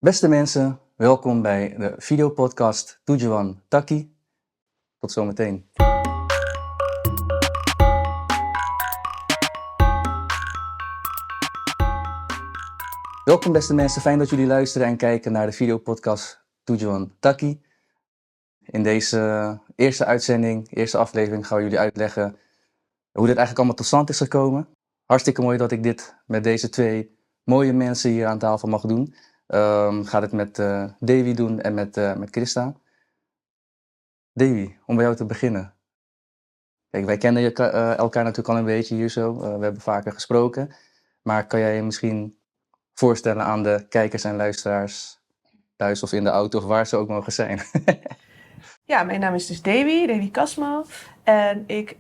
Beste mensen, welkom bij de videopodcast Tujuan Taki. Tot zometeen. Welkom beste mensen, fijn dat jullie luisteren en kijken naar de videopodcast Tujuan Taki. In deze eerste uitzending, eerste aflevering gaan we jullie uitleggen hoe dit eigenlijk allemaal tot stand is gekomen. Hartstikke mooi dat ik dit met deze twee mooie mensen hier aan tafel mag doen. Ga dit met Davy doen en met Christa. Davy, om bij jou te beginnen. Kijk, wij kennen elkaar natuurlijk al een beetje hier zo. We hebben vaker gesproken. Maar kan jij je misschien voorstellen aan de kijkers en luisteraars thuis of in de auto of waar ze ook mogen zijn? Ja, mijn naam is dus Davy Kasmo. En ik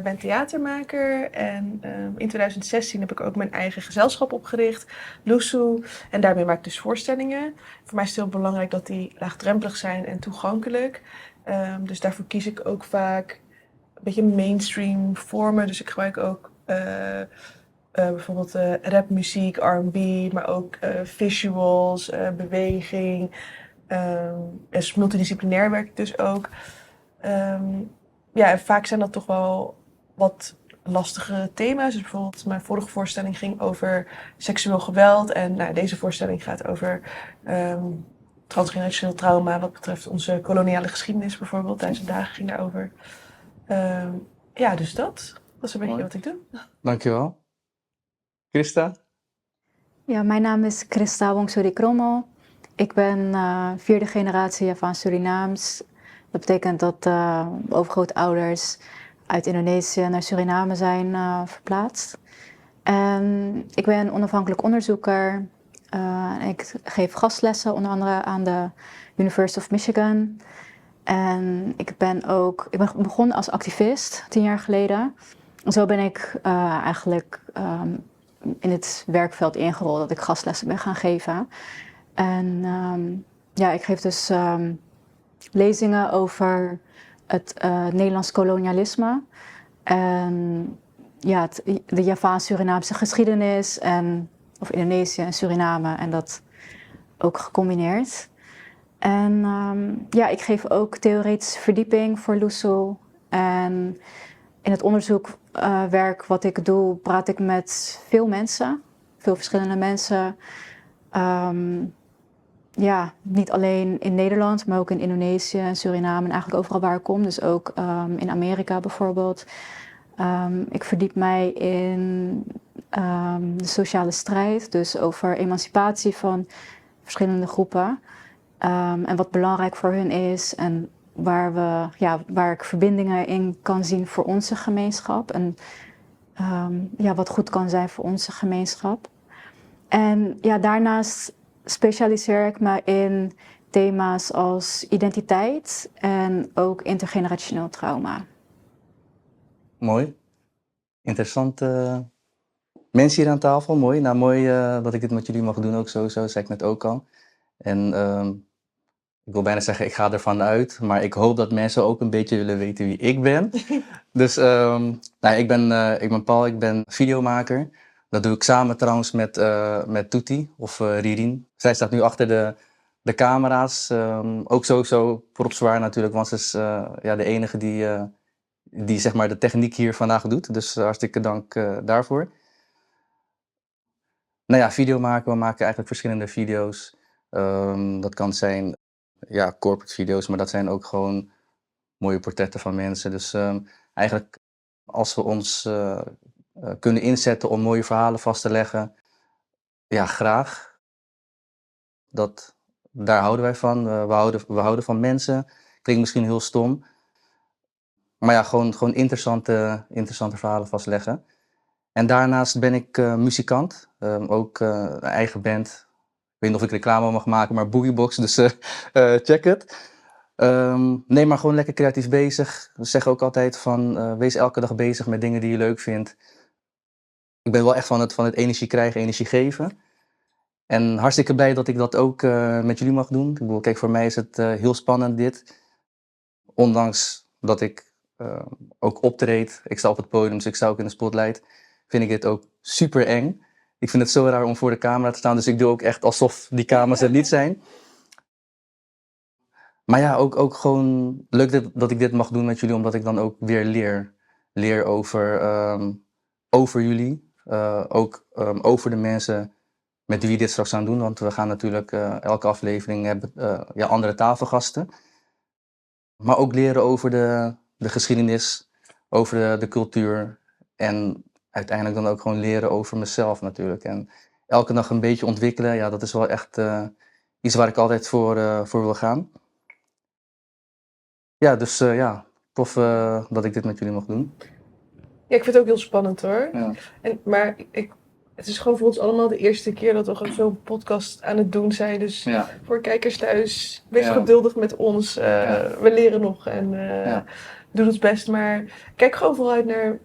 ben theatermaker. En in 2016 heb ik ook mijn eigen gezelschap opgericht, Lusu. En daarmee maak ik dus voorstellingen. Voor mij is het heel belangrijk dat die laagdrempelig zijn en toegankelijk. Dus daarvoor kies ik ook vaak een beetje mainstream vormen. Dus ik gebruik ook bijvoorbeeld rapmuziek, R&B, maar ook visuals, beweging. Is multidisciplinair werk ik dus ook. Ja, en vaak zijn dat toch wel wat lastige thema's. Dus bijvoorbeeld mijn vorige voorstelling ging over seksueel geweld. En deze voorstelling gaat over transgenerationeel trauma wat betreft onze koloniale geschiedenis bijvoorbeeld. Duizend dagen ging daarover. Ja, dus dat is een beetje Mooi. wat ik doe. Dankjewel. Christa? Ja, mijn naam is Christa Wongsuri Kromo. Ik ben vierde generatie Javaans Surinaams. Dat betekent dat overgrootouders uit Indonesië naar Suriname zijn verplaatst. En ik ben onafhankelijk onderzoeker. Ik geef gastlessen, onder andere aan de University of Michigan. En ik ben begonnen als activist 10 jaar geleden. En zo ben ik eigenlijk in het werkveld ingerold dat ik gastlessen ben gaan geven. En ik geef dus lezingen over het Nederlands kolonialisme. En ja, de Javaans-Surinaamse geschiedenis of Indonesië en Suriname en dat ook gecombineerd. En ik geef ook theoretische verdieping voor Lusu. En in het onderzoekwerk wat ik doe, praat ik met veel mensen, veel verschillende mensen. Niet alleen in Nederland, maar ook in Indonesië en Suriname en eigenlijk overal waar ik kom. Dus ook in Amerika bijvoorbeeld. Ik verdiep mij in de sociale strijd, dus over emancipatie van verschillende groepen. En wat belangrijk voor hun is en waar ik verbindingen in kan zien voor onze gemeenschap. En wat goed kan zijn voor onze gemeenschap. En ja, daarnaast specialiseer ik me in thema's als identiteit en ook intergenerationeel trauma. Mooi. Interessante mensen hier aan tafel. Mooi. Nou, mooi dat ik dit met jullie mag doen ook sowieso, zei ik net ook al. En ik wil bijna zeggen, ik ga ervan uit, maar ik hoop dat mensen ook een beetje willen weten wie ik ben. Dus ik ben Paul, ik ben videomaker. Dat doe ik samen trouwens met Tuti of Ririn. Zij staat nu achter de camera's. Ook sowieso props zwaar natuurlijk, want ze is de enige die zeg maar de techniek hier vandaag doet. Dus hartstikke dank daarvoor. Nou ja, video maken. We maken eigenlijk verschillende video's. Dat kan zijn corporate video's, maar dat zijn ook gewoon mooie portretten van mensen. Dus eigenlijk als we ons kunnen inzetten om mooie verhalen vast te leggen, ja, graag. Daar houden wij van. We houden van mensen. Klinkt misschien heel stom. Maar ja, gewoon interessante verhalen vastleggen. En daarnaast ben ik muzikant. Ook een eigen band. Ik weet niet of ik reclame mag maken, maar Boogiebox, dus check het. Nee, maar gewoon lekker creatief bezig. We zeggen ook altijd van, wees elke dag bezig met dingen die je leuk vindt. Ik ben wel echt van het energie krijgen, energie geven. En hartstikke blij dat ik dat ook met jullie mag doen. Ik bedoel, kijk, voor mij is het heel spannend dit. Ondanks dat ik ook optreed, ik sta op het podium, dus ik sta ook in de spotlight, vind ik dit ook super eng. Ik vind het zo raar om voor de camera te staan, dus ik doe ook echt alsof die camera's er niet zijn. Maar ja, ook gewoon leuk dat ik dit mag doen met jullie, omdat ik dan ook weer leer over jullie. Ook over de mensen met wie we dit straks gaan doen, want we gaan natuurlijk elke aflevering hebben andere tafelgasten. Maar ook leren over de geschiedenis, over de cultuur en uiteindelijk dan ook gewoon leren over mezelf natuurlijk. En elke dag een beetje ontwikkelen, ja, dat is wel echt iets waar ik altijd voor wil gaan. Ja, dus tof dat ik dit met jullie mag doen. Ja, ik vind het ook heel spannend hoor. Ja. Maar het is gewoon voor ons allemaal de eerste keer dat we gewoon zo'n podcast aan het doen zijn. Dus Ja. voor kijkers thuis, wees Ja. geduldig met ons. Ja. We leren nog en Ja. doen ons best. Maar kijk gewoon vooruit naar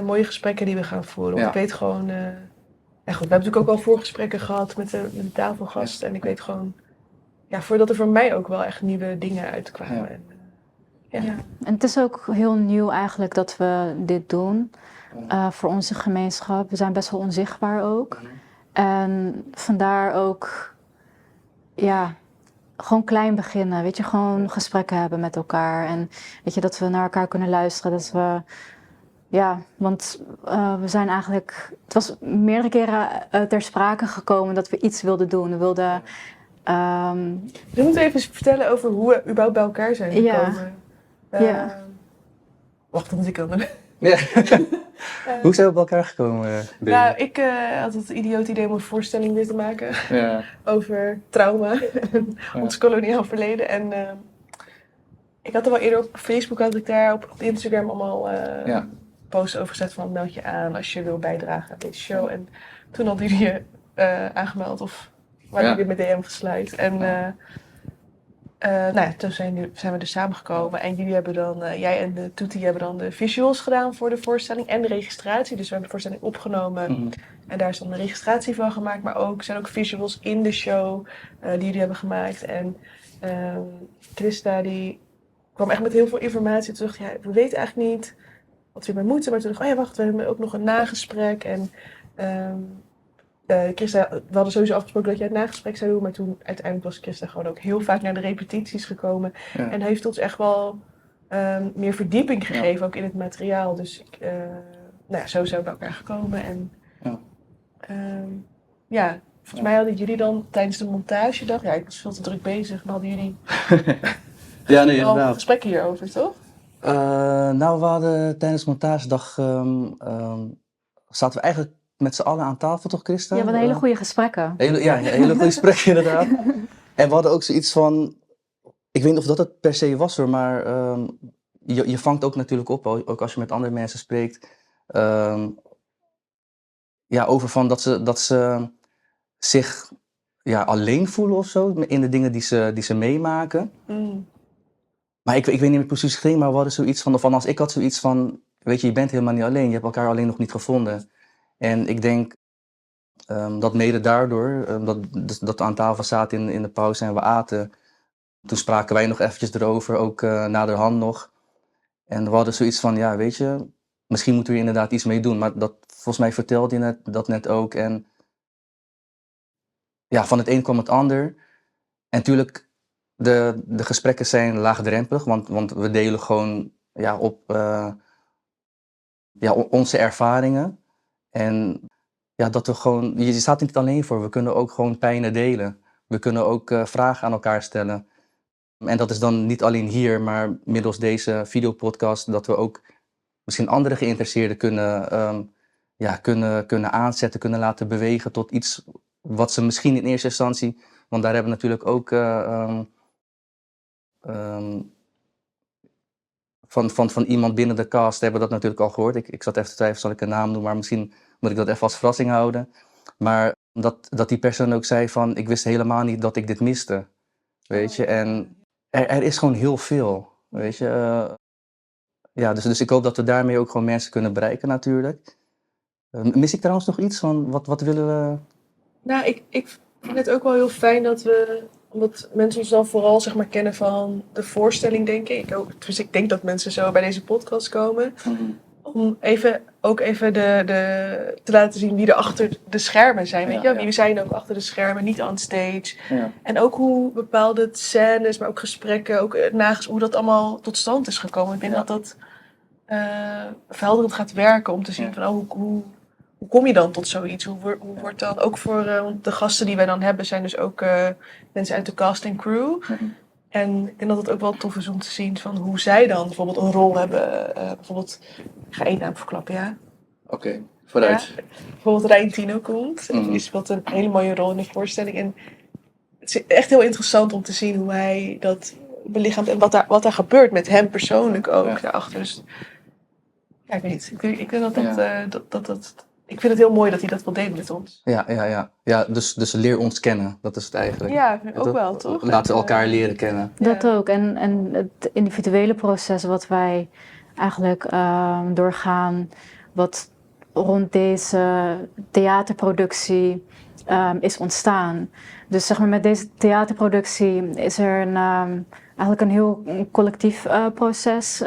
mooie gesprekken die we gaan voeren. Want Ja. ik weet gewoon... ja, goed, we hebben natuurlijk ook al voorgesprekken gehad met de tafelgast. En ik weet gewoon... Ja, voordat er voor mij ook wel echt nieuwe dingen uitkwamen. Ja. En, Ja. En het is ook heel nieuw eigenlijk dat we dit doen voor onze gemeenschap. We zijn best wel onzichtbaar ook. En vandaar ook, ja, gewoon klein beginnen. Weet je, gewoon gesprekken hebben met elkaar. En weet je, dat we naar elkaar kunnen luisteren. Dat we, ja, want we zijn eigenlijk, het was meerdere keren ter sprake gekomen dat we iets wilden doen. We wilden... we moeten even vertellen over hoe we überhaupt bij elkaar zijn gekomen. Ja. Wacht, dat moet ik dan doen. Ja. Hoe zijn we bij elkaar gekomen? Davy? Nou, ik had het idioot idee om een voorstelling weer te maken Ja. over trauma en ons koloniaal verleden. En ik had er wel eerder op Facebook, had ik daar op Instagram allemaal posts over gezet van meld je aan als je wil bijdragen aan deze show. En toen hadden jullie je aangemeld of waren jullie met DM gesluit. En nou ja, toen zijn we dus samengekomen en jullie hebben dan, jij en de Toetie hebben dan de visuals gedaan voor de voorstelling en de registratie. Dus we hebben de voorstelling opgenomen en daar is dan de registratie van gemaakt, maar ook zijn ook visuals in de show die jullie hebben gemaakt. En Christa die kwam echt met heel veel informatie. Toen dacht we weten eigenlijk niet wat we hiermee moeten, maar toen dacht ik, oh ja wacht, we hebben ook nog een nagesprek en... Christa, we hadden sowieso afgesproken dat jij het nagesprek zou doen, maar toen uiteindelijk was Christa gewoon ook heel vaak naar de repetities gekomen en heeft ons echt wel meer verdieping gegeven, ook in het materiaal. Dus nou ja, zo zijn we bij elkaar gekomen en volgens mij hadden jullie dan tijdens de montagedag, ja ik was veel te druk bezig, maar hadden jullie Ja, nee, al inderdaad. gesprekken hierover, toch? Nou, we hadden tijdens montagedag zaten we eigenlijk met z'n allen aan tafel, toch Christa? Ja, we hadden hele goede gesprekken. Hele goede gesprekken inderdaad. En we hadden ook zoiets van, ik weet niet of dat het per se was hoor, maar je vangt ook natuurlijk op, ook als je met andere mensen spreekt, over van dat ze zich alleen voelen of zo, in de dingen die ze meemaken. Maar ik weet niet meer precies ging, maar we hadden zoiets van als ik had zoiets van, weet je bent helemaal niet alleen, je hebt elkaar alleen nog niet gevonden. En ik denk dat mede daardoor, dat we aan tafel zaten in de pauze en we aten, toen spraken wij nog eventjes erover, ook naderhand nog. En we hadden zoiets van, weet je, misschien moeten we er inderdaad iets mee doen. Maar volgens mij vertelde je dat net ook. En ja, van het een kwam het ander. En natuurlijk, de gesprekken zijn laagdrempelig, want we delen gewoon onze ervaringen. En ja, dat we gewoon, je staat er niet alleen voor, we kunnen ook gewoon pijnen delen. We kunnen ook vragen aan elkaar stellen. En dat is dan niet alleen hier, maar middels deze videopodcast, dat we ook misschien andere geïnteresseerden kunnen aanzetten, kunnen laten bewegen tot iets wat ze misschien in eerste instantie, want daar hebben we natuurlijk ook van iemand binnen de cast hebben we dat natuurlijk al gehoord. Ik zat even te twijfelen, zal ik een naam noemen, maar misschien moet ik dat even als verrassing houden. Maar dat die persoon ook zei van, ik wist helemaal niet dat ik dit miste. Weet je, en er is gewoon heel veel, weet je. Dus ik hoop dat we daarmee ook gewoon mensen kunnen bereiken natuurlijk. Mis ik trouwens nog iets van, wat willen we? Nou, ik vind het ook wel heel fijn dat we, omdat mensen ons dan vooral zeg maar kennen van de voorstelling denk ik. Dus ik denk dat mensen zo bij deze podcast komen. Om ook even te laten zien wie er achter de schermen zijn. Weet je wel? Wie zijn ook achter de schermen, niet on stage. Ja. En ook hoe bepaalde scènes, maar ook gesprekken, ook hoe dat allemaal tot stand is gekomen. Ik denk dat dat verhelderend gaat werken om te zien van hoe kom je dan tot zoiets? Hoe wordt dan, ook voor de gasten die wij dan hebben, zijn dus ook mensen uit de cast en crew. En ik denk dat het ook wel tof is om te zien van hoe zij dan bijvoorbeeld een rol hebben. Bijvoorbeeld, ik ga één naam verklappen, ja. Oké, vooruit. Ja. Bijvoorbeeld Rijn Tino komt. Mhm. Die speelt een hele mooie rol in de voorstelling. En het is echt heel interessant om te zien hoe hij dat belichaamt. En wat daar gebeurt met hem persoonlijk ook daarachter. Dus ja, ik weet niet. Ik denk ik vind het heel mooi dat hij dat wil delen met ons. Ja, dus leer ons kennen. Dat is het eigenlijk. Ja, ook wel, toch? Laten we elkaar leren kennen. Dat ook. En het individuele proces wat wij eigenlijk doorgaan, wat rond deze theaterproductie is ontstaan. Dus zeg maar met deze theaterproductie is er eigenlijk een heel collectief proces.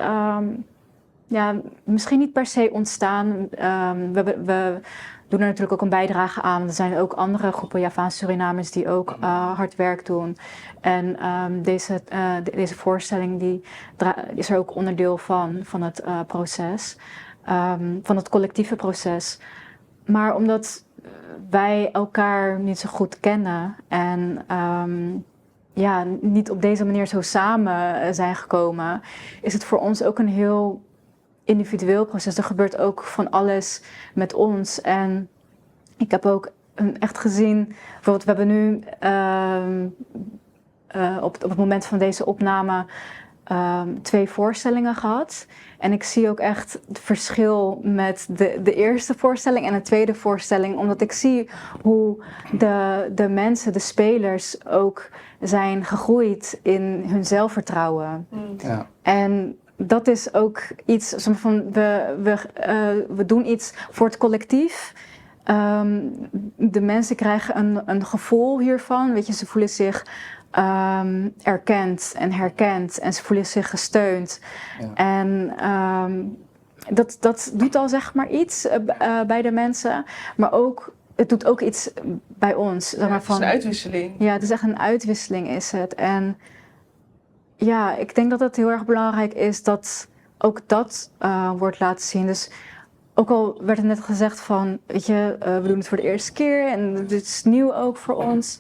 Misschien niet per se ontstaan. We doen er natuurlijk ook een bijdrage aan. Er zijn ook andere groepen Javaanse Surinamers die ook hard werk doen. En deze voorstelling is er ook onderdeel van het proces. Van het collectieve proces. Maar omdat wij elkaar niet zo goed kennen en niet op deze manier zo samen zijn gekomen, is het voor ons ook een heel individueel proces. Er gebeurt ook van alles met ons. En ik heb ook echt gezien, bijvoorbeeld we hebben nu op het moment van deze opname 2 voorstellingen gehad. En ik zie ook echt het verschil met de eerste voorstelling en de tweede voorstelling. Omdat ik zie hoe de mensen, de spelers ook zijn gegroeid in hun zelfvertrouwen. Ja. En dat is ook iets van, we doen iets voor het collectief. De mensen krijgen een gevoel hiervan. Weet je, ze voelen zich erkend en herkend en ze voelen zich gesteund. Ja. En dat doet al zeg maar iets bij de mensen, maar ook het doet ook iets bij ons. Zeg maar, Het is een uitwisseling. Ja, het is echt een uitwisseling is het. En ja, ik denk dat het heel erg belangrijk is dat ook dat wordt laten zien. Dus ook al werd er net gezegd van, weet je, we doen het voor de eerste keer en dit is nieuw ook voor ons.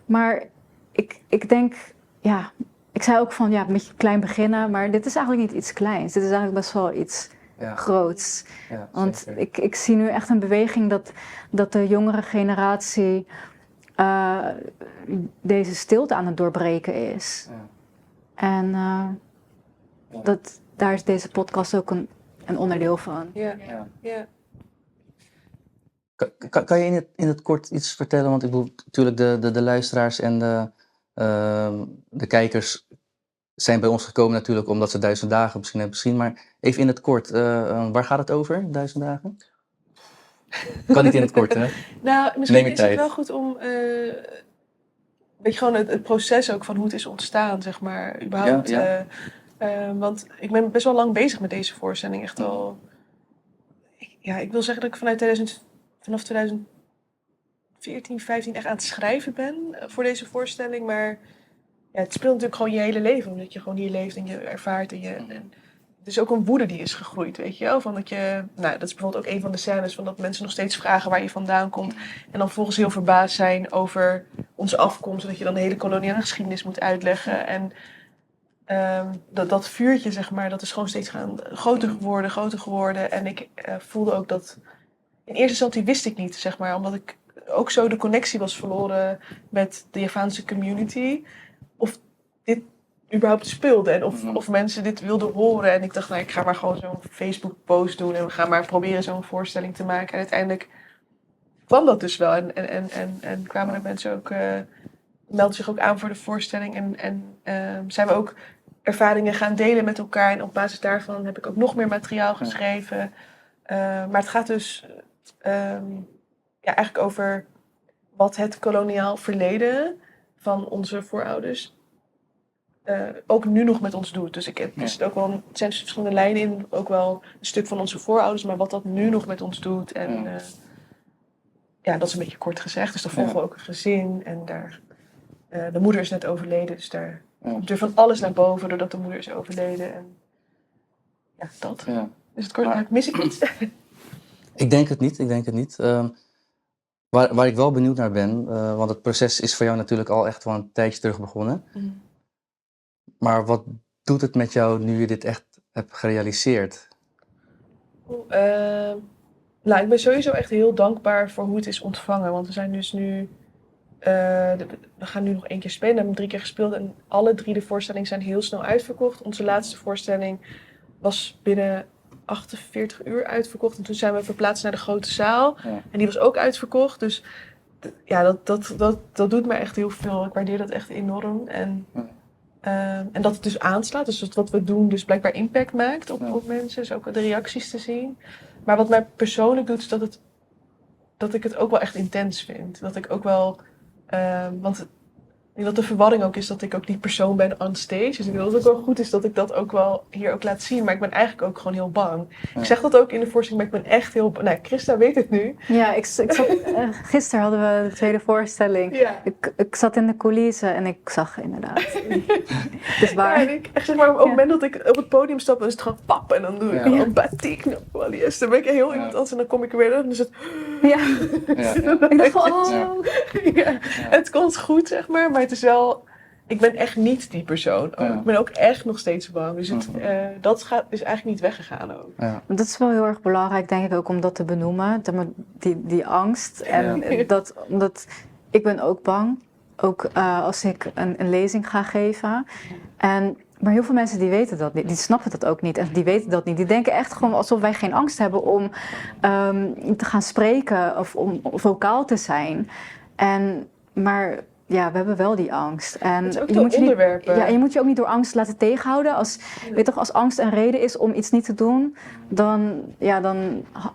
Maar ik denk, ja, ik zei ook van, ja, een beetje klein beginnen, maar dit is eigenlijk niet iets kleins. Dit is eigenlijk best wel iets groots. Ja, Want zeker. ik zie nu echt een beweging dat de jongere generatie deze stilte aan het doorbreken is. Ja. En daar is deze podcast ook een onderdeel van. Ja. Kan je in het kort iets vertellen? Want ik bedoel, natuurlijk de luisteraars en de kijkers zijn bij ons gekomen natuurlijk omdat ze 1000 dagen misschien hebben gezien. Maar even in het kort, waar gaat het over, 1000 dagen? Kan niet in het kort, hè? Nou, misschien Neem je is het tijd. wel goed om weet je, gewoon het proces ook van hoe het is ontstaan, zeg maar, überhaupt. Ja. Want ik ben best wel lang bezig met deze voorstelling, echt al. Ik wil zeggen dat ik vanaf 2014, 15 echt aan het schrijven ben voor deze voorstelling. Maar ja, het speelt natuurlijk gewoon je hele leven, omdat je gewoon hier leeft en je ervaart. En het is ook een woede die is gegroeid, weet je wel. Van dat is bijvoorbeeld ook een van de scènes van dat mensen nog steeds vragen waar je vandaan komt. En dan volgens heel verbaasd zijn over onze afkomst. Dat je dan de hele koloniale geschiedenis moet uitleggen. En dat vuurtje, zeg maar, dat is gewoon steeds groter geworden. En ik voelde ook dat... In eerste instantie wist ik niet, zeg maar. Omdat ik ook zo de connectie was verloren met de Javaanse community. Of dit überhaupt speelde. En of mensen dit wilden horen. En ik dacht, ik ga maar gewoon zo'n Facebook post doen. En we gaan maar proberen zo'n voorstelling te maken. En uiteindelijk kwam dat dus wel. En kwamen er mensen ook... melden zich ook aan voor de voorstelling. En zijn we ook ervaringen gaan delen met elkaar. En op basis daarvan heb ik ook nog meer materiaal geschreven. Maar het gaat dus eigenlijk over wat het koloniaal verleden van onze voorouders ook nu nog met ons doet. Dus er zit ook wel, er zijn dus verschillende lijnen in, ook wel een stuk van onze voorouders, maar wat dat nu nog met ons doet. En dat is een beetje kort gezegd. Dus dan volgen we ook een gezin en de moeder is net overleden, dus daar komt er van alles naar boven doordat de moeder is overleden. En ja, dat. Ja. Dus het kort, mis ik iets? Ik denk het niet. Waar ik wel benieuwd naar ben, want het proces is voor jou natuurlijk al echt wel een tijdje terug begonnen. Maar wat doet het met jou nu je dit echt hebt gerealiseerd? Ik ben sowieso echt heel dankbaar voor hoe het is ontvangen. Want we zijn dus nu... we gaan nu nog 1 keer spelen. We hebben 3 keer gespeeld en alle 3 de voorstellingen zijn heel snel uitverkocht. Onze laatste voorstelling was binnen 48 uur uitverkocht. En toen zijn we verplaatst naar de grote zaal. Ja. En die was ook uitverkocht. Dus ja, dat doet me echt heel veel. Ik waardeer dat echt enorm. En dat het dus aanslaat. Dus dat wat we doen dus blijkbaar impact maakt op mensen. Dus ook de reacties te zien. Maar wat mij persoonlijk doet, is dat ik het ook wel echt intens vind. Dat ik ook wel... want ik denk dat de verwarring ook is dat ik ook die persoon ben on stage. Dus ik wil dat het ook wel goed is dat ik dat ook wel hier ook laat zien. Maar ik ben eigenlijk ook gewoon heel bang. Ja. Ik zeg dat ook in de voorstelling, maar ik ben echt heel bang. Nou, Christa weet het nu. Ja, gisteren hadden we de tweede voorstelling. Ja. Ik zat in de coulissen en ik zag inderdaad. Dus waar. Ja, en ik zeg maar, op het moment dat ik op het podium stap, dan is het gewoon pap. En dan doe ik een batik. Dan ben ik heel iemand anders en dan kom ik er weer en dan is het... Ja. Ik dacht van, Het komt goed, zeg maar het is wel... Ik ben echt niet die persoon. Ja. Ik ben ook echt nog steeds bang. Dus dat is eigenlijk niet weggegaan ook. Ja. Dat is wel heel erg belangrijk, denk ik ook, om dat te benoemen. Die angst. En omdat ik ben ook bang. Ook als ik een lezing ga geven. Maar heel veel mensen die weten dat niet. Die snappen dat ook niet. En die weten dat niet. Die denken echt gewoon alsof wij geen angst hebben om te gaan spreken. Of om vocaal te zijn. Maar ja, we hebben wel die angst. En het is ook je moet onderwerpen. Je moet je ook niet door angst laten tegenhouden. Als angst een reden is om iets niet te doen, dan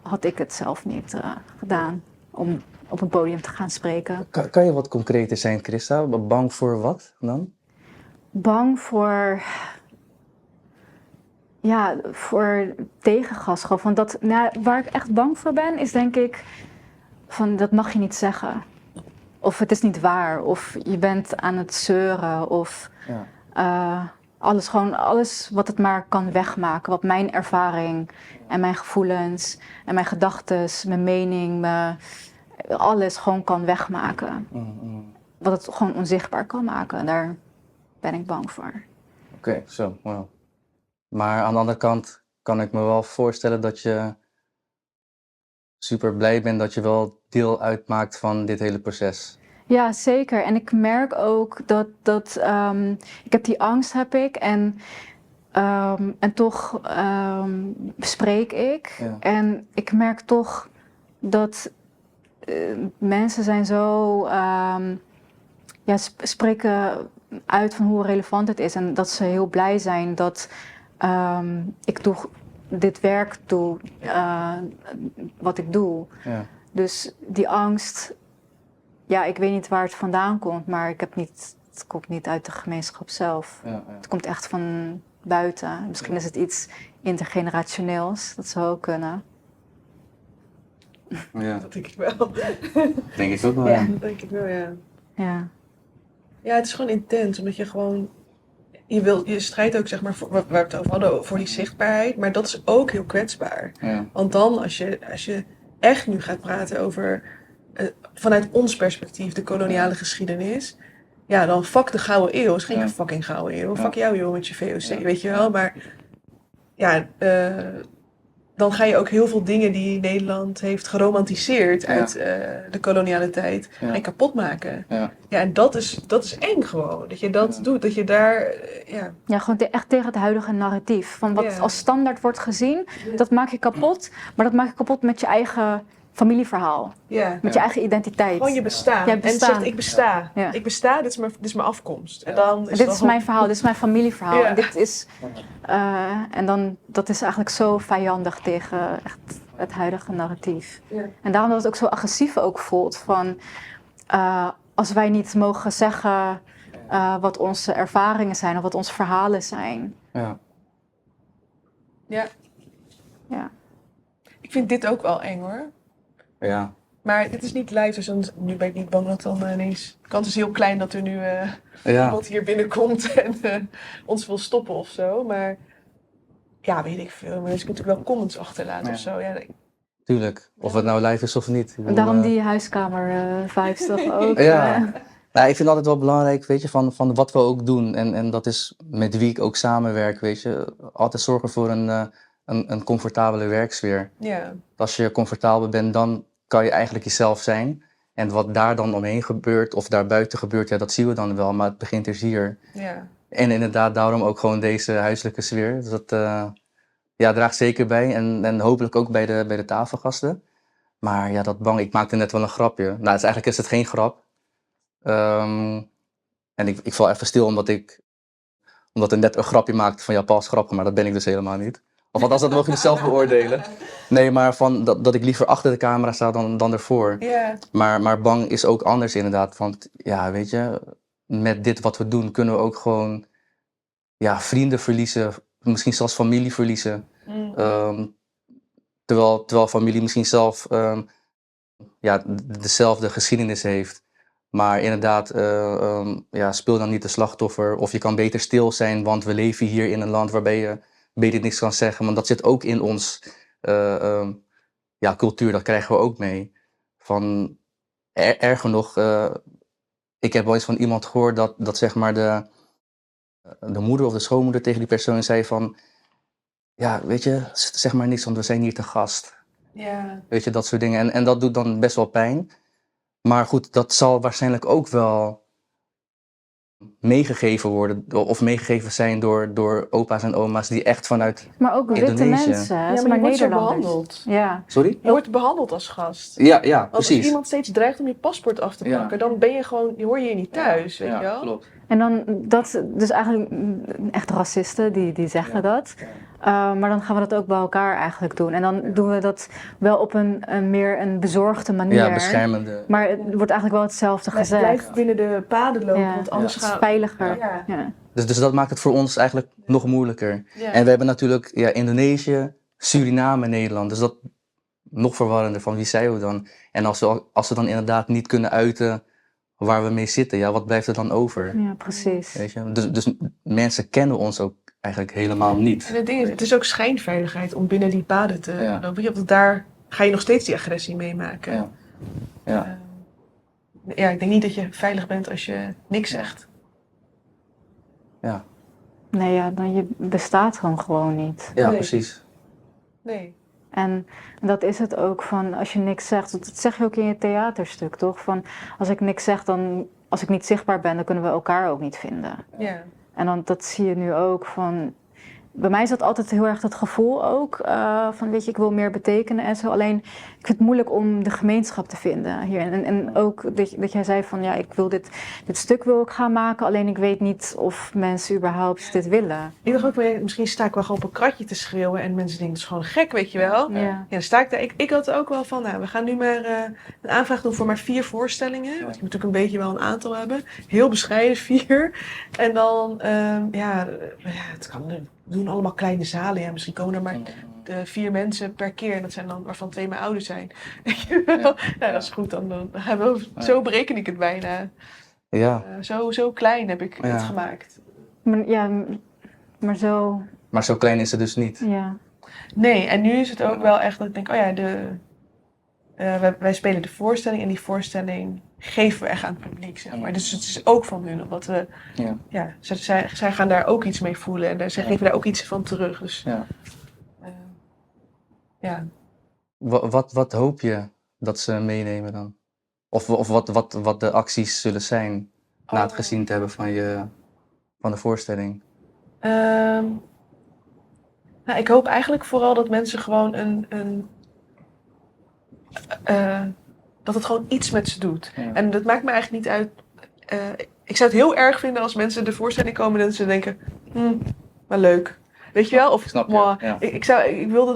had ik het zelf niet gedaan om op een podium te gaan spreken. Kan je wat concreter zijn, Christa? Bang voor wat dan? Bang voor... Ja, voor tegengas. Want waar ik echt bang voor ben, is denk ik van dat mag je niet zeggen. Of het is niet waar, of je bent aan het zeuren, of alles wat het maar kan wegmaken. Wat mijn ervaring en mijn gevoelens en mijn gedachten, mijn mening, alles gewoon kan wegmaken. Wat het gewoon onzichtbaar kan maken, daar ben ik bang voor. Oké, zo, wow. Maar aan de andere kant kan ik me wel voorstellen dat je super blij bent dat je wel deel uitmaakt van dit hele proces. Ja, zeker. En ik merk ook dat ik heb die angst en toch spreek ik. Ja. En ik merk toch dat mensen zijn zo spreken uit van hoe relevant het is. En dat ze heel blij zijn dat ik dit werk doe, wat ik doe. Ja. Dus die angst, ja, ik weet niet waar het vandaan komt, maar het komt niet uit de gemeenschap zelf. Ja. Het komt echt van buiten. Misschien is het iets intergenerationeels, dat zou ook kunnen. Ja. Dat denk ik wel. Denk ik ook wel, ja. Dat denk ik wel, ja. Ja. Ja, het is gewoon intens, omdat je gewoon... Je strijdt ook, zeg maar, waar we het over hadden, voor die zichtbaarheid. Maar dat is ook heel kwetsbaar. Ja. Want dan, als je echt nu gaat praten over... vanuit ons perspectief, de koloniale geschiedenis... Ja, dan fuck de Gouden Eeuw. Is geen fucking Gouden Eeuw. Fuck jou, joh, met je VOC, weet je wel. Maar ja... dan ga je ook heel veel dingen die Nederland heeft geromantiseerd uit de koloniale tijd kapot maken. Ja, en dat is eng gewoon. Dat je dat doet, dat je daar... Ja, gewoon echt tegen het huidige narratief. Van wat als standaard wordt gezien, dat maak je kapot. Maar dat maak je kapot met je eigen familieverhaal. Met je eigen identiteit. Gewoon je bestaan. En je zegt, ik besta. Ja. Ik besta, dit is mijn afkomst. En dan dit is mijn verhaal, dit is mijn familieverhaal. Ja. En dit is... dat is eigenlijk zo vijandig tegen echt het huidige narratief. Ja. En daarom dat het ook zo agressief ook voelt. Van, als wij niet mogen zeggen wat onze ervaringen zijn of wat onze verhalen zijn. Ja. Ja. Ja. Ik vind dit ook wel eng hoor. Ja. Maar dit is niet live, dus nu ben ik niet bang dat dan ineens... De kans is heel klein dat er nu Ja. iemand hier binnenkomt en ons wil stoppen of zo. Maar ja, weet ik veel. Maar dus je kunt natuurlijk wel comments achterlaten Ja. of zo. Ja, Tuurlijk. Of het nou live is of niet. Ik bedoel, Daarom die huiskamer-vibes toch ook. Ja. Nou, ik vind het altijd wel belangrijk, weet je, van wat we ook doen. En dat is met wie ik ook samenwerk, weet je. Altijd zorgen voor een comfortabele werksfeer. ja. Als je comfortabel bent, dan kan je eigenlijk jezelf zijn. En wat daar dan omheen gebeurt, of daarbuiten gebeurt, ja, dat zien we dan wel. Maar het begint dus hier. Ja. En inderdaad, daarom ook gewoon deze huiselijke sfeer. Dus dat ja, draagt zeker bij. En hopelijk ook bij de tafelgasten. Maar ja, dat bang, ik maakte net wel een grapje. Nou, eigenlijk is het geen grap. En ik val even stil omdat er net een grapje maakte van ja, Paul is grappig, maar dat ben ik dus helemaal niet. Of althans, dat mogen jullie zelf beoordelen. Nee, maar van dat ik liever achter de camera sta dan ervoor. Ja. Maar bang is ook anders inderdaad. Want ja, weet je, met dit wat we doen kunnen we ook gewoon ja, vrienden verliezen. Misschien zelfs familie verliezen. Terwijl familie misschien zelf ja, dezelfde geschiedenis heeft. Maar inderdaad, ja, speel dan niet de slachtoffer. Of je kan beter stil zijn, want we leven hier in een land waarbij je beter niks kan zeggen. Want dat zit ook in ons ja, cultuur, dat krijgen we ook mee. Van, erger nog, ik heb wel eens van iemand gehoord dat zeg maar de moeder of de schoonmoeder tegen die persoon zei van... Ja, weet je, zeg maar niks, want we zijn hier te gast. Ja. Weet je, dat soort dingen. En dat doet dan best wel pijn. Maar goed, dat zal waarschijnlijk ook wel meegegeven worden. Of meegegeven zijn door opa's en oma's die echt vanuit... Maar ook witte Indonesië. mensen, Ja, zeg maar maar je wordt zo Nederlanders. behandeld. Ja. Sorry? Je wordt behandeld als gast. Ja, Want als precies. iemand steeds dreigt om je paspoort af te Ja. pakken, dan ben je gewoon, je hoor je hier niet thuis, weet je wel? Klopt. En dan, dat, dus eigenlijk echt racisten die zeggen Ja. dat. Maar dan gaan we dat ook bij elkaar eigenlijk doen. En dan doen we dat wel op een meer een bezorgde manier. Ja, beschermende. Maar het wordt eigenlijk wel hetzelfde gezegd. Blijf binnen de paden lopen, Ja. want anders Het is gaan... veiliger. Ja. Ja. Dus dat maakt het voor ons eigenlijk nog moeilijker. Ja. En we hebben natuurlijk ja, Indonesië, Suriname, Nederland. Dus dat nog verwarrender van wie zijn we dan? En als we dan inderdaad niet kunnen uiten waar we mee zitten, ja, wat blijft er dan over? Ja, precies. Weet je? Dus mensen kennen ons ook eigenlijk helemaal niet. En het ding is, het is ook schijnveiligheid om binnen die paden te Ja. lopen. Want daar ga je nog steeds die agressie meemaken. Ja. Ja. Ja, ik denk niet dat je veilig bent als je niks zegt. Ja, Nee, ja, dan je bestaat gewoon niet. ja Nee. precies. Nee. En dat is het ook van als je niks zegt. Dat zeg je ook in je theaterstuk, toch? Van als ik niks zeg, dan als ik niet zichtbaar ben, dan kunnen we elkaar ook niet vinden. Ja. En dan, dat zie je nu ook van... Bij mij is dat altijd heel erg dat gevoel ook. Van weet je, ik wil meer betekenen en zo. Alleen, ik vind het moeilijk om de gemeenschap te vinden hier. En ook dat jij zei van, ja, ik wil dit stuk wil ik gaan maken. Alleen ik weet niet of mensen überhaupt dit willen. Ik dacht ook, misschien sta ik wel gewoon op een kratje te schreeuwen en mensen denken, het is gewoon gek, weet je wel. Ja. Ja, dan sta ik daar. Ik had ook wel van, nou, we gaan nu maar een aanvraag doen voor maar 4 voorstellingen. Want je moet natuurlijk een beetje wel een aantal hebben. Heel bescheiden, 4. En dan, het kan, we doen allemaal kleine zalen. Ja, misschien komen er maar 4 mensen per keer. En dat zijn dan, waarvan 2 mijn ouders zijn. Ja, dat is goed. Dan hebben we, zo bereken ik het bijna. Ja, Zo klein heb ik Ja. het gemaakt. Maar zo, maar zo klein is het dus niet. ja. Nee, en nu is het ook wel echt dat ik denk, oh ja, wij spelen de voorstelling en die voorstelling geven we echt aan het publiek, zeg maar. Dus het is ook van hun, omdat we, Ja. zij gaan daar ook iets mee voelen en zij geven daar ook iets van terug. Dus Ja. ja. Wat hoop je dat ze meenemen dan? Of wat de acties zullen zijn na het gezien te hebben van de voorstelling? Nou, ik hoop eigenlijk vooral dat mensen gewoon dat het gewoon iets met ze doet. Ja. En dat maakt me eigenlijk niet uit. Ik zou het heel erg vinden als mensen de voorstelling komen en ze denken, maar leuk. Weet je wel? Of, Snap je, mwah, ja.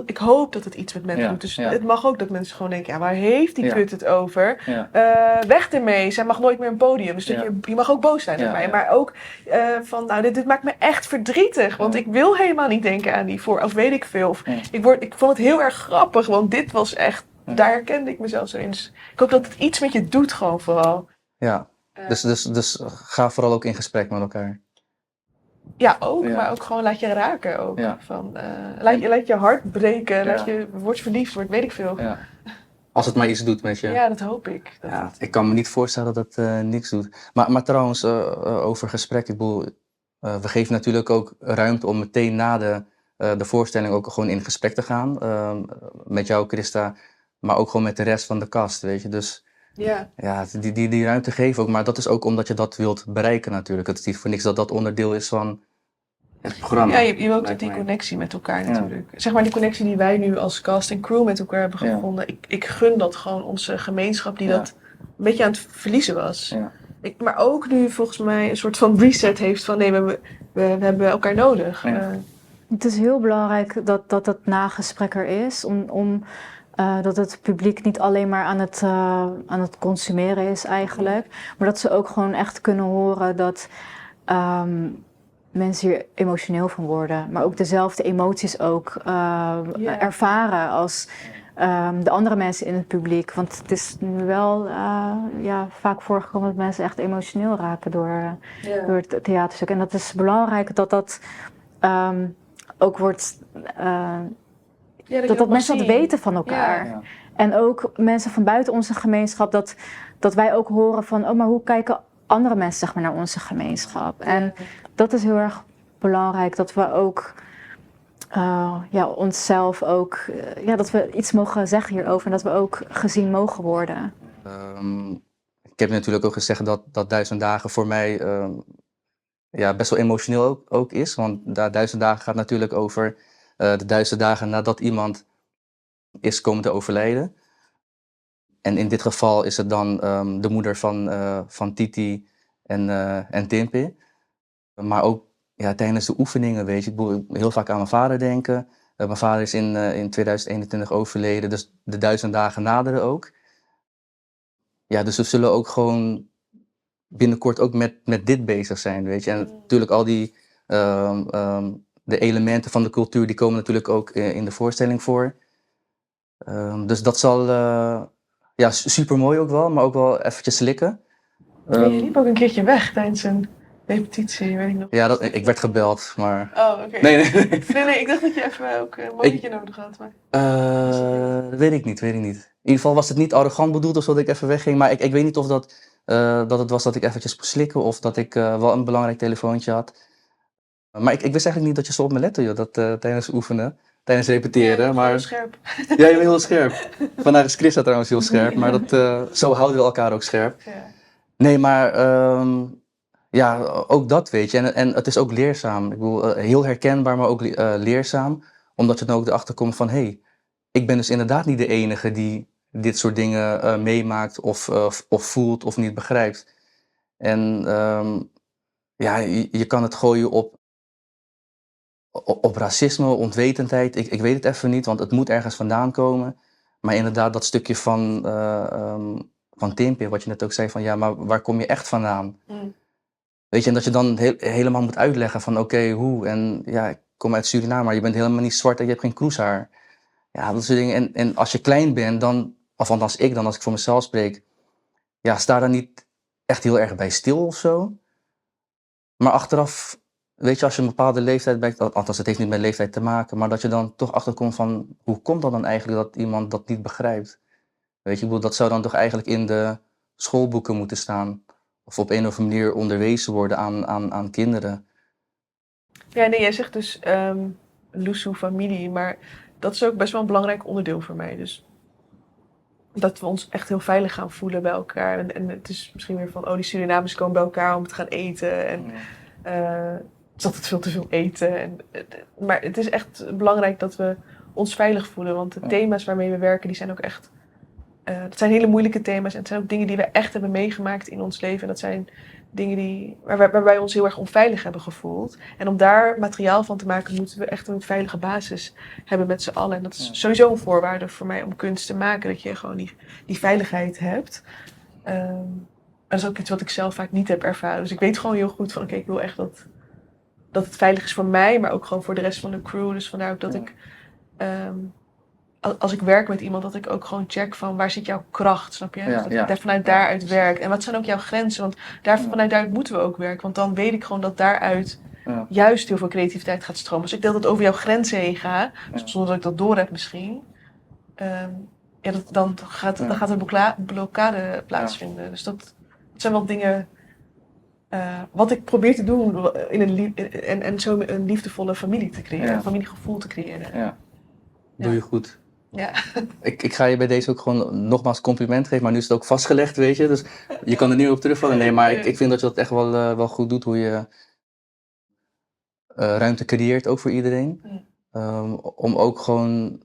ik hoop dat het iets met mensen Ja, doet. Dus ja. het mag ook dat mensen gewoon denken, ja, waar heeft die Ja. kut het over? Ja. Weg ermee, zij mag nooit meer een podium. Dus dat Ja. je mag ook boos zijn op Ja, mij. ja. Maar ook van, nou, dit maakt me echt verdrietig. Want Ja. ik wil helemaal niet denken aan die of weet ik veel. Of, Ja. ik vond het heel erg grappig, want dit was echt, Ja. daar herkende ik mezelf zo in. Dus ik hoop dat het iets met je doet gewoon vooral. Ja. Dus ga vooral ook in gesprek met elkaar. Ja, ook, Ja. maar ook gewoon laat je raken ook. Ja. Van, laat je hart breken, Ja. word verliefd, weet ik veel. Ja. Als het maar iets doet met je. Ja, dat hoop ik. Ja, ik kan me niet voorstellen dat het niks doet. Maar trouwens, over gesprek, ik bedoel, we geven natuurlijk ook ruimte om meteen na de voorstelling ook gewoon in gesprek te gaan. Met jou, Christa, maar ook gewoon met de rest van de cast, weet je. Dus Ja. ja, die ruimte geven ook. Maar dat is ook omdat je dat wilt bereiken natuurlijk. Het is niet voor niks dat dat onderdeel is van het programma. Ja, je wilt ook lijkt die mij. connectie met elkaar Ja. natuurlijk. Zeg maar die connectie die wij nu als cast en crew met elkaar hebben Ja. gevonden. Ik gun dat gewoon onze gemeenschap die Ja. dat een beetje aan het verliezen was. Ja. Maar ook nu volgens mij een soort van reset heeft van nee, we hebben elkaar nodig. Ja. Het is heel belangrijk dat het nagesprek er is, dat het publiek niet alleen maar aan het consumeren is eigenlijk, maar dat ze ook gewoon echt kunnen horen dat mensen hier emotioneel van worden, maar ook dezelfde emoties ook ervaren als de andere mensen in het publiek. Want het is nu wel vaak voorgekomen dat mensen echt emotioneel raken door het theaterstuk. En dat is belangrijk dat ook wordt, dat mensen dat weten van elkaar. Ja. En ook mensen van buiten onze gemeenschap, dat wij ook horen van, oh, maar hoe kijken andere mensen zeg maar, naar onze gemeenschap? En dat is heel erg belangrijk, dat we ook onszelf ook, dat we iets mogen zeggen hierover en dat we ook gezien mogen worden. Ik heb natuurlijk ook gezegd dat 1000 dagen voor mij best wel emotioneel ook is. Want 1000 dagen gaat natuurlijk over de 1000 dagen nadat iemand is komen te overlijden. En in dit geval is het dan de moeder van Titi en Timpi. Maar ook tijdens de oefeningen, weet je. Ik moet heel vaak aan mijn vader denken. Mijn vader is in 2021 overleden, dus de 1000 dagen naderen ook. Ja, dus we zullen ook gewoon binnenkort ook met dit bezig zijn, weet je. En natuurlijk al die de elementen van de cultuur, die komen natuurlijk ook in de voorstelling voor. Dus dat zal super mooi ook wel, maar ook wel eventjes slikken. Je liep ook een keertje weg tijdens een repetitie, weet ik nog. Ja, ik werd gebeld, maar... Oh, oké. Nee. Nee, ik dacht dat je even ook een momentje nodig had. Maar... Weet ik niet. In ieder geval was het niet arrogant bedoeld of zo dat ik even wegging. Maar ik weet niet of dat het was dat ik eventjes moest slikken of dat ik wel een belangrijk telefoontje had. Maar ik wist eigenlijk niet dat je zo op me lette, joh, dat tijdens oefenen, tijdens repeteren. Ja, maar heel scherp. Ja, je bent heel scherp. Vandaag is Christa trouwens heel scherp, maar zo houden we elkaar ook scherp. Ja. Nee, maar ook dat weet je. En het is ook leerzaam. Ik bedoel, heel herkenbaar, maar ook leerzaam. Omdat je dan ook erachter komt van, hé, ik ben dus inderdaad niet de enige die dit soort dingen meemaakt of voelt of niet begrijpt. En je kan het gooien op racisme, onwetendheid. Ik weet het even niet, want het moet ergens vandaan komen. Maar inderdaad, dat stukje van Timpi, wat je net ook zei, van ja, maar waar kom je echt vandaan? Weet je, en dat je dan helemaal moet uitleggen van oké, hoe? En ja, ik kom uit Suriname, maar je bent helemaal niet zwart en je hebt geen kroeshaar. Ja, dat soort dingen. En als je klein bent, dan, of althans ik dan, als ik voor mezelf spreek, ja, sta daar niet echt heel erg bij stil of zo. Maar achteraf, weet je, als je een bepaalde leeftijd bereikt, althans het heeft niet met leeftijd te maken, maar dat je dan toch achterkomt van, hoe komt dat dan eigenlijk dat iemand dat niet begrijpt? Weet je, ik bedoel, dat zou dan toch eigenlijk in de schoolboeken moeten staan. Of op een of andere manier onderwezen worden aan kinderen. Ja, nee, jij zegt dus Lusu familie, maar dat is ook best wel een belangrijk onderdeel voor mij. Dus dat we ons echt heel veilig gaan voelen bij elkaar. En het is misschien weer van, die Surinamers komen bij elkaar om te gaan eten. En het is altijd veel te veel eten. Maar het is echt belangrijk dat we ons veilig voelen. Want de thema's waarmee we werken, die zijn ook echt dat zijn hele moeilijke thema's en het zijn ook dingen die we echt hebben meegemaakt in ons leven. En dat zijn dingen waar wij ons heel erg onveilig hebben gevoeld. En om daar materiaal van te maken moeten we echt een veilige basis hebben met z'n allen. En dat is sowieso een voorwaarde voor mij om kunst te maken. Dat je gewoon die veiligheid hebt. En dat is ook iets wat ik zelf vaak niet heb ervaren. Dus ik weet gewoon heel goed van oké, ik wil echt dat het veilig is voor mij, maar ook gewoon voor de rest van de crew. Dus vandaar ook dat ik, als ik werk met iemand, dat ik ook gewoon check van waar zit jouw kracht, snap je? Dus dat ik vanuit daaruit werk. En wat zijn ook jouw grenzen? Want vanuit daaruit moeten we ook werken. Want dan weet ik gewoon dat daaruit juist heel veel creativiteit gaat stromen. Als ik deel dat over jouw grenzen heen ga, zonder dat ik dat door heb misschien, dan gaat er een blokkade plaatsvinden. Dus dat zijn wel dingen wat ik probeer te doen en zo een liefdevolle familie te creëren, een familiegevoel te creëren. Ja. Doe je goed. Ja. Ik ga je bij deze ook gewoon nogmaals compliment geven, maar nu is het ook vastgelegd, weet je. Dus je kan er niet op terugvallen. Nee, maar ik vind dat je dat echt wel goed doet, hoe je ruimte creëert, ook voor iedereen. Om ook gewoon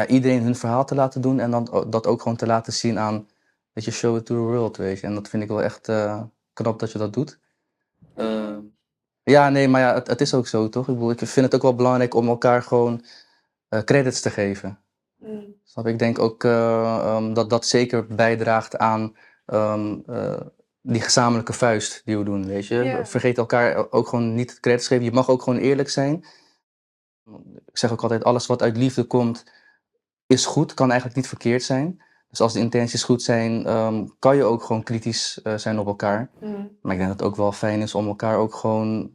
iedereen hun verhaal te laten doen en dan dat ook gewoon te laten zien aan, dat je show it to the world, weet je. En dat vind ik wel echt knap dat je dat doet. Maar het is ook zo, toch? Ik bedoel, ik vind het ook wel belangrijk om elkaar gewoon credits te geven. Snap je? Ik denk ook dat dat zeker bijdraagt aan die gezamenlijke vuist die we doen, weet je. Ja. Vergeet elkaar ook gewoon niet credits geven. Je mag ook gewoon eerlijk zijn. Ik zeg ook altijd, alles wat uit liefde komt, is goed. Kan eigenlijk niet verkeerd zijn. Dus als de intenties goed zijn, kan je ook gewoon kritisch zijn op elkaar. Maar ik denk dat het ook wel fijn is om elkaar ook gewoon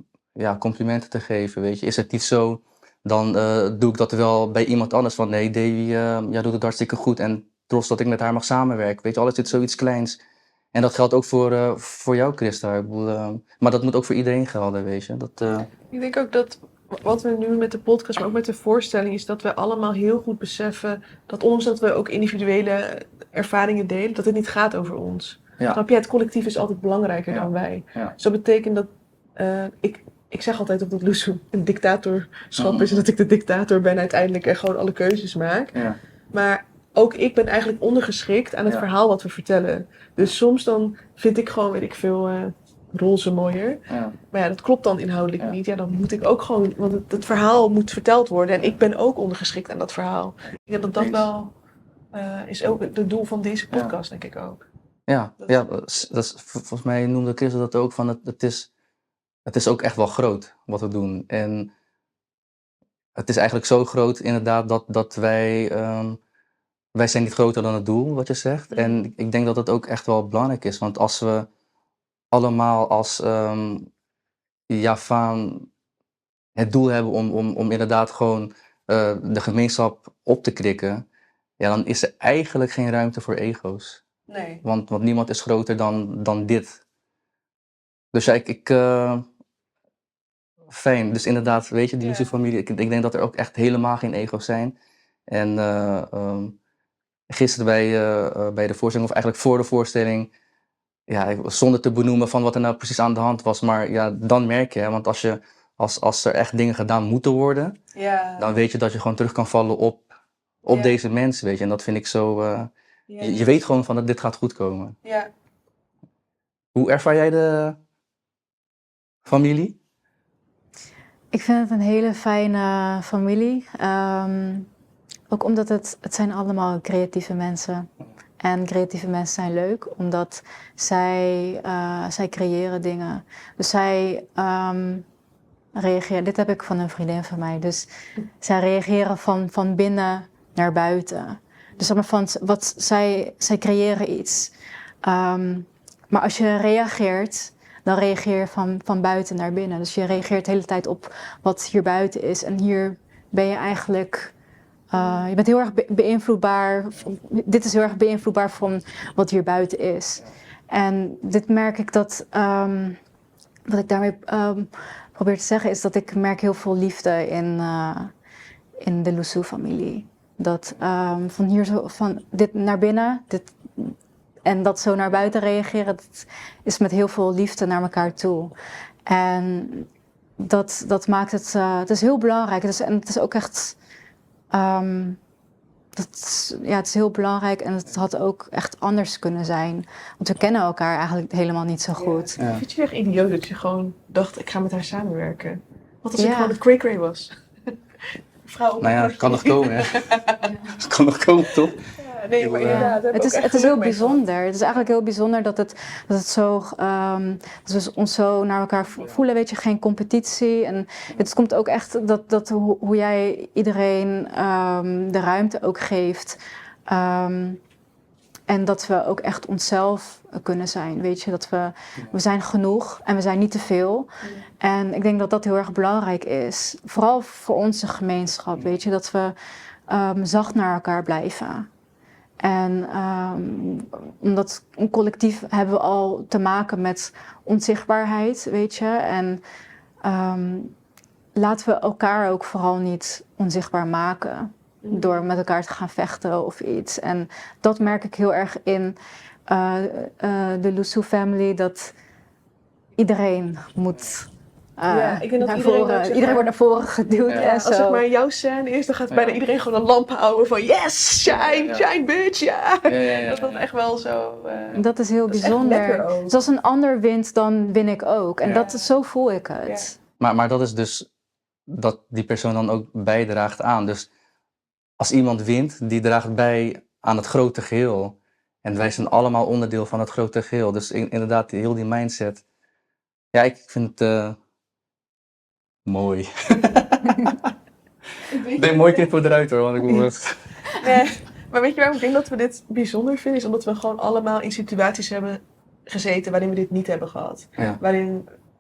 complimenten te geven, weet je. Is het niet zo, dan doe ik dat wel bij iemand anders. Van nee, Davy, jij doet het hartstikke goed en trots dat ik met haar mag samenwerken. Weet je, alles is zoiets kleins. En dat geldt ook voor jou, Christa. Ik bedoel, maar dat moet ook voor iedereen gelden, weet je. Ik denk ook dat wat we nu met de podcast, maar ook met de voorstelling, is dat we allemaal heel goed beseffen dat ondanks dat we ook individuele ervaringen delen, dat het niet gaat over ons. Snap je? Het collectief is altijd belangrijker dan wij. Dus dat betekent dat ik zeg altijd dat Loesoe een dictatorschap is en dat ik de dictator ben uiteindelijk en gewoon alle keuzes maak. Maar ook ik ben eigenlijk ondergeschikt aan het verhaal wat we vertellen. Dus soms dan vind ik gewoon, weet ik veel, roze mooier. Maar dat klopt dan inhoudelijk niet. Dan moet ik ook gewoon, want het verhaal moet verteld worden en ik ben ook ondergeschikt aan dat verhaal. Ik denk dat dat wel is ook het doel van deze podcast, denk ik ook. Volgens mij noemde Christa dat ook, van het is ook echt wel groot wat we doen. En het is eigenlijk zo groot inderdaad dat wij zijn niet groter dan het doel, wat je zegt. En ik denk dat het ook echt wel belangrijk is. Want als we allemaal als Javaan het doel hebben om inderdaad gewoon de gemeenschap op te krikken, dan is er eigenlijk geen ruimte voor ego's. Nee. Want niemand is groter dan dit. Dus fijn. Dus inderdaad, weet je, die familie, ik denk dat er ook echt helemaal geen ego's zijn. En gisteren bij de voorstelling, of eigenlijk voor de voorstelling, zonder te benoemen van wat er nou precies aan de hand was, maar dan merk je, want als er echt dingen gedaan moeten worden, dan weet je dat je gewoon terug kan vallen op deze mensen, weet je. En dat vind ik zo, je weet gewoon van dat dit gaat goed komen. Ja. Hoe ervaar jij de familie? Ik vind het een hele fijne familie. Ook omdat het zijn allemaal creatieve mensen. En creatieve mensen zijn leuk, omdat zij creëren dingen. Dus zij reageren, dit heb ik van een vriendin van mij. Dus zij reageren van binnen naar buiten. Dus zij creëren iets. Maar als je reageert, dan reageer je van buiten naar binnen. Dus je reageert de hele tijd op wat hier buiten is. En hier ben je eigenlijk, je bent heel erg beïnvloedbaar. Dit is heel erg beïnvloedbaar van wat hier buiten is. En dit merk ik dat, wat ik daarmee probeer te zeggen, is dat ik merk heel veel liefde in de Loesoe-familie. Dat van dit naar binnen, en dat zo naar buiten reageren, dat is met heel veel liefde naar elkaar toe. En dat maakt het is heel belangrijk. Het is ook echt, het is heel belangrijk en het had ook echt anders kunnen zijn. Want we kennen elkaar eigenlijk helemaal niet zo goed. Ja. Vind je echt idioot dat je gewoon dacht, ik ga met haar samenwerken? Wat als ik Ja. gewoon de Cray was? Vrouw. Nou ja, het kan nog komen, hè. Het kan nog komen, toch? Ja, nee, maar Ja. inderdaad. daar heb ik ook echt Het is geluk heel mee gehad. bijzonder. Het is eigenlijk heel bijzonder dat het zo, dat we ons zo naar elkaar voelen, weet je, geen competitie. En het komt ook echt dat hoe jij iedereen de ruimte ook geeft. En dat we ook echt onszelf kunnen zijn, weet je. Dat we zijn genoeg en we zijn niet te veel. En ik denk dat dat heel erg belangrijk is. Vooral voor onze gemeenschap, weet je. Dat we zacht naar elkaar blijven. En omdat een collectief hebben we al te maken met onzichtbaarheid, weet je. En laten we elkaar ook vooral niet onzichtbaar maken door met elkaar te gaan vechten of iets. En dat merk ik heel erg in de Lusu family, dat iedereen moet Ja, ik denk dat naar iedereen voren, ook, zeg iedereen maar- wordt naar voren geduwd Ja, en Als zo. zeg maar jouw scène is, dan gaat bijna iedereen gewoon een lamp houden van yes, shine, Ja. shine bitch, ja. Ja. Dat was echt wel zo. Dat is heel dat is echt bijzonder. lekker ook. Dus als een ander wint, dan win ik ook. En Ja. zo voel ik het. Maar dat is dus dat die persoon dan ook bijdraagt aan. Dus als iemand wint, die draagt bij aan het grote geheel. En wij zijn allemaal onderdeel van het grote geheel. Dus inderdaad, heel die mindset. Ja, ik vind het mooi. Nee, mooi knip eruit hoor, want ik bedoel het. Nee, maar weet je waarom ik denk dat we dit bijzonder vinden? Is omdat we gewoon allemaal in situaties hebben gezeten waarin we dit niet hebben gehad. Ja.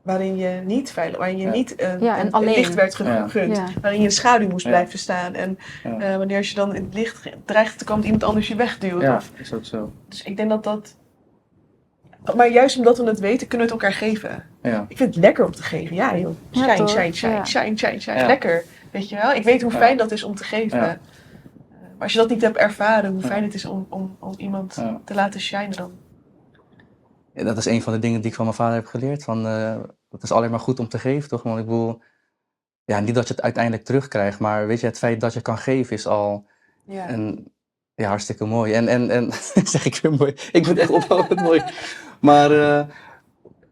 Waarin je niet veilig, waarin je niet Ja, en een alleen. licht werd Ja. gegund. Ja. Waarin je in de schaduw moest Ja. blijven staan. En Ja. wanneer als je dan in het licht dreigt te komen, dat iemand anders je wegduwt. Ja, Of, is ook zo. dus ik denk dat. Maar juist omdat we het weten, kunnen we het elkaar geven. Ja. Ik vind het lekker om te geven. Ja joh. Ja, Shine, toch? shine, shine, Ja. shine, shine, shine. Ja. Lekker. Weet je wel? Ik weet hoe Ja. fijn dat is om te geven. Ja. Maar als je dat niet hebt ervaren, hoe Ja. fijn het is om iemand Ja. te laten shinen dan. Ja, dat is een van de dingen die ik van mijn vader heb geleerd. Van, het is alleen maar goed om te geven, toch? Want ik bedoel, ja, niet dat je het uiteindelijk terugkrijgt, maar weet je, het feit dat je kan geven is al Ja. ja, hartstikke mooi. En zeg ik weer mooi. Ik moet echt ophouden met mooi. Maar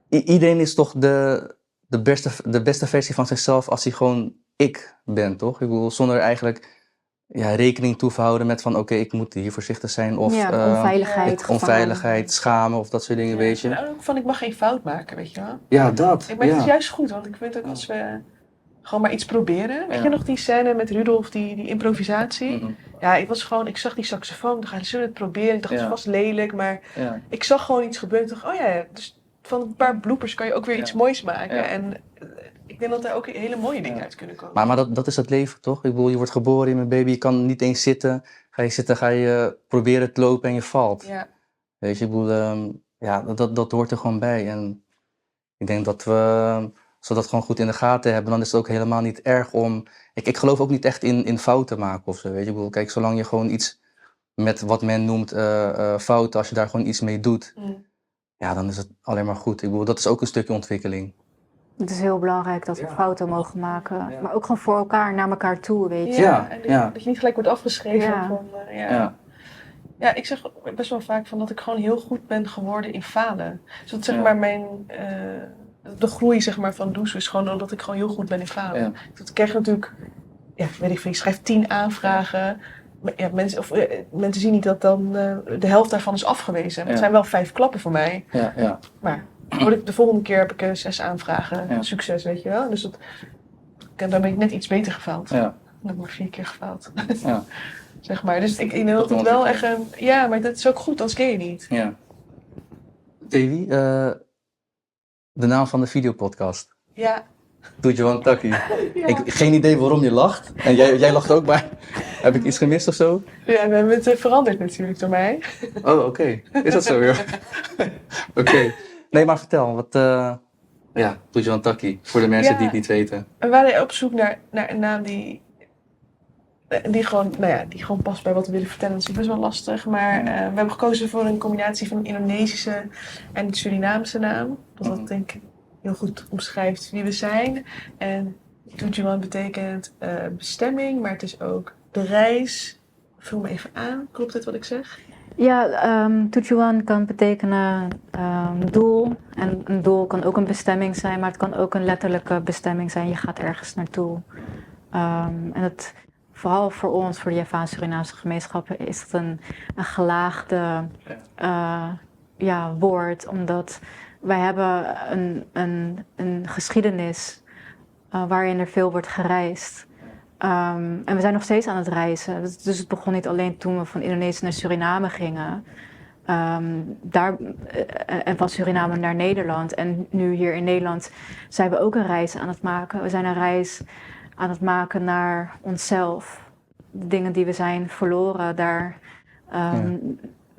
iedereen is toch de beste versie van zichzelf als hij gewoon ik ben, toch? Ik bedoel, zonder eigenlijk rekening toe te houden met van oké, ik moet hier voorzichtig zijn. Of Onveiligheid. gevaar. onveiligheid, schamen of dat soort dingen, weet je. En ook van ik mag geen fout maken, weet je wel. Ja, dat. Maar het is juist goed, want ik vind ook als we gewoon maar iets proberen. Weet je nog die scène met Rudolf, die improvisatie? Mhm. Ja, ik zag die saxofoon, dan zullen we het proberen. Ik dacht, het Ja. is vast lelijk, maar Ja. ik zag gewoon iets gebeuren. Ik dacht, oh ja, dus van een paar bloopers kan je ook weer iets moois maken. Ja. En ik denk dat daar ook hele mooie dingen Ja. uit kunnen komen. Maar dat is het leven, toch? Ik bedoel, je wordt geboren, je bent baby, je kan niet eens zitten. Ga je zitten, ga je proberen te lopen en je valt. Ja. Weet je, ik bedoel, dat hoort er gewoon bij. En ik denk dat we, als we dat gewoon goed in de gaten hebben, dan is het ook helemaal niet erg om... Ik geloof ook niet echt in fouten maken of zo, weet je. Ik bedoel, kijk, zolang je gewoon iets met wat men noemt fouten, als je daar gewoon iets mee doet, Mm. ja, dan is het alleen maar goed. Ik bedoel, dat is ook een stukje ontwikkeling. Het is heel belangrijk dat we fouten mogen maken. Ja. Maar ook gewoon voor elkaar, naar elkaar toe, weet je. Ja, en ja. dat je niet gelijk wordt afgeschreven. Ja. Van, Ja, ik zeg best wel vaak van dat ik gewoon heel goed ben geworden in falen. Dus dat zeg Ja. maar de groei zeg maar, van Lusu is gewoon dat ik gewoon heel goed ben in falen. Ja. Dat ik krijg natuurlijk, ja, weet ik veel, je schrijft 10 aanvragen. Maar ja, mensen zien niet dat dan de helft daarvan is afgewezen. Maar Ja. het zijn wel 5 klappen voor mij. Ja. Maar de volgende keer heb ik 6 aanvragen. Ja. Succes, weet je wel. Dus dan ben ik net iets beter gefaald. Ja. Dan heb ik maar 4 keer gefaald. Ja. Zeg maar. Dus ik denk dat Dat het wel was echt een... Ja, maar dat is ook goed, anders ken je niet. Ja. Davy, de naam van de videopodcast. Ja. Tujuan Taki. Ja. Geen idee waarom je lacht. En jij lacht ook, maar heb ik iets gemist of zo? Ja, we hebben het veranderd natuurlijk door mij. Oh, oké. Is dat zo weer? Oké. Nee, maar vertel. Wat, ja, Tujuan Taki. Voor de mensen Ja. die het niet weten. We waren op zoek naar een naam die gewoon past bij wat we willen vertellen. Dat is best wel lastig. Maar we hebben gekozen voor een combinatie van een Indonesische en een Surinaamse naam. Dat denk ik heel goed omschrijft wie we zijn. En Tujuan betekent bestemming, maar het is ook de reis Vul me even aan. Klopt dit wat ik zeg? Ja, Tujuan kan betekenen doel. En een doel kan ook een bestemming zijn, maar het kan ook een letterlijke bestemming zijn. Je gaat ergens naartoe. En het, vooral voor ons, voor de Javaans-Surinaamse gemeenschappen, is het een gelaagde woord. Omdat wij hebben een geschiedenis waarin er veel wordt gereisd. En we zijn nog steeds aan het reizen. Dus het begon niet alleen toen we van Indonesië naar Suriname gingen. En van Suriname naar Nederland. En nu hier in Nederland zijn we ook een reis aan het maken. We zijn een reis aan het maken naar onszelf. De dingen die we zijn verloren,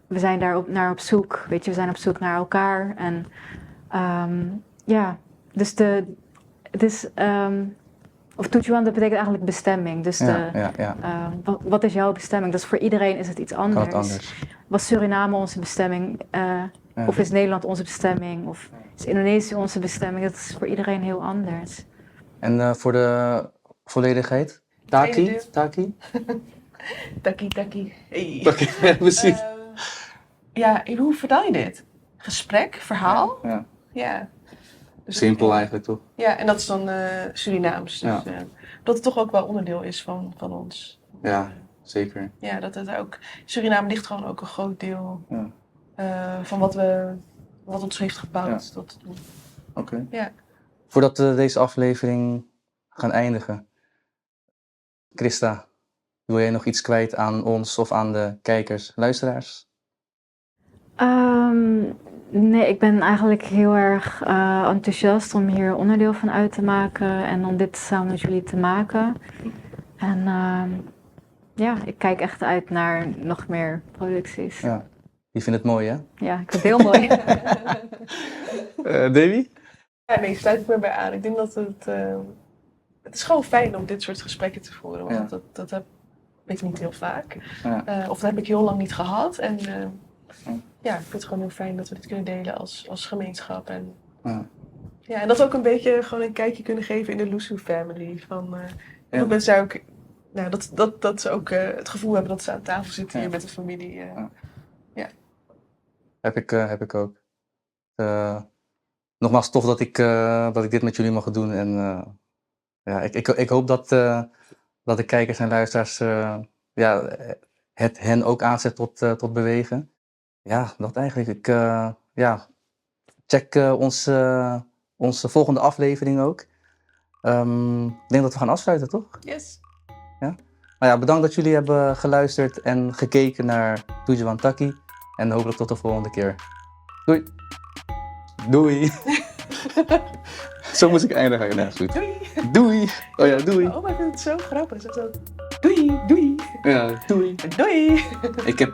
we zijn daar naar op zoek. Weet je, we zijn op zoek naar elkaar. En dus of Tujuan, dat betekent eigenlijk bestemming. Dus wat is jouw bestemming? Dus voor iedereen is het iets anders. Kan het anders. Was Suriname onze bestemming? Of is Nederland onze bestemming? Of is Indonesië onze bestemming? Dat is voor iedereen heel anders. En voor de volledigheid? Taki? Taki? Taki. Hey. Taki, ja, precies. Hoe vertaal je dit? Gesprek? Verhaal? Ja. Ja. Dus Simpel eigenlijk, toch? Ja, en dat is dan Surinaams. Dus dat het toch ook wel onderdeel is van ons. Ja, zeker. Ja, dat het ook... Suriname ligt gewoon ook een groot deel van wat ons heeft gebouwd. Ja. Oké. Ja. Voordat we deze aflevering gaan eindigen, Christa, wil jij nog iets kwijt aan ons of aan de kijkers, luisteraars? Nee, ik ben eigenlijk heel erg enthousiast om hier onderdeel van uit te maken en om dit samen met jullie te maken. En ik kijk echt uit naar nog meer producties. Ja, je vindt het mooi, hè? Ja, ik vind het heel mooi. Davy? Ja, nee, sluit ik me bij aan. Ik denk dat het is gewoon fijn om dit soort gesprekken te voeren, want dat heb ik niet heel vaak. Ja. Of dat heb ik heel lang niet gehad. En ik vind het gewoon heel fijn dat we dit kunnen delen als gemeenschap. En, en dat we ook een beetje gewoon een kijkje kunnen geven in de Lusu family. Van, dat mensen ook, dat ze ook het gevoel hebben dat ze aan tafel zitten hier met de familie. Heb ik ook. Nogmaals, tof dat ik dit met jullie mag doen. En ik hoop dat de kijkers en luisteraars het hen ook aanzet tot bewegen. Ja, dat eigenlijk. Check onze volgende aflevering ook. Ik denk dat we gaan afsluiten, toch? Yes. Ja? Nou ja, bedankt dat jullie hebben geluisterd en gekeken naar Tujuan Taki. En hopelijk tot de volgende keer. Doei! Doei! Zo moest ik eindigen. Nee, goed. Doei! Doei! Oh ja, doei! Oh, maar ik vind het zo grappig. Zo zo. Doei! Ja, doei! Doei! Ik heb...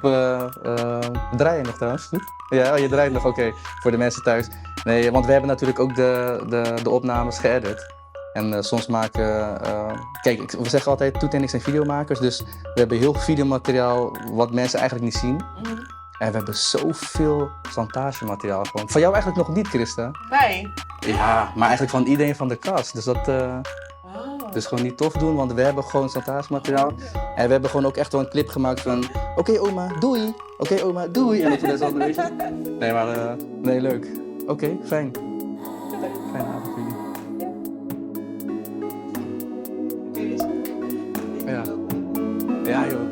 draai je nog trouwens? Goed? Ja, je draait nog. Oké. Voor de mensen thuis. Nee, want we hebben natuurlijk ook de opnames geëdit. En soms maken... kijk, we zeggen altijd, Toet en ik zijn videomakers. Dus we hebben heel veel videomateriaal wat mensen eigenlijk niet zien. En we hebben zoveel plantagemateriaal gewoon. Van jou eigenlijk nog niet, Christa. Wij? Ja, maar eigenlijk van iedereen van de cast. Dus dat dus gewoon niet tof doen, want we hebben gewoon plantagemateriaal. En we hebben gewoon ook echt wel een clip gemaakt van... Oké, oma, doei! Oké, oma, doei! En dat we dat altijd, weet je. Nee, maar nee, leuk. Oké, fijn. Fijne avond voor jullie. Ja. Ja, joh.